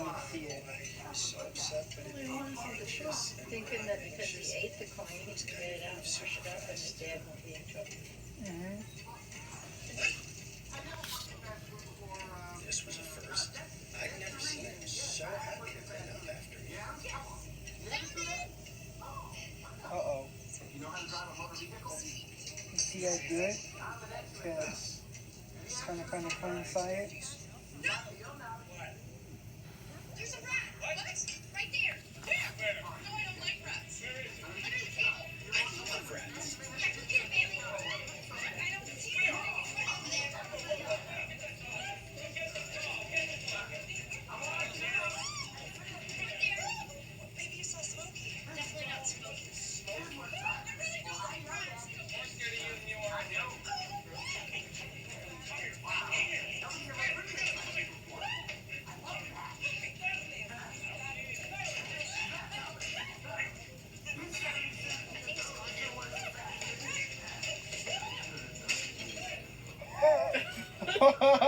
want to see it. So upset, but it Well, I want to see the book, thinking that because he ate the coin, he can get it out and push it up, and his dad won't be in trouble. Mm-hmm. this was a first. I'd never seen him so happy to clean up after me. Uh-oh. You see I do it? Because it's kind of coincide. There's a rat. What? Right there. Where? No, I don't like rats. Under the table. I love rats. Yeah, go get it, Bailey. I don't see it. Right over there. Right there. Maybe you saw Smokey. Definitely not Smokey. I really don't like rats. Ha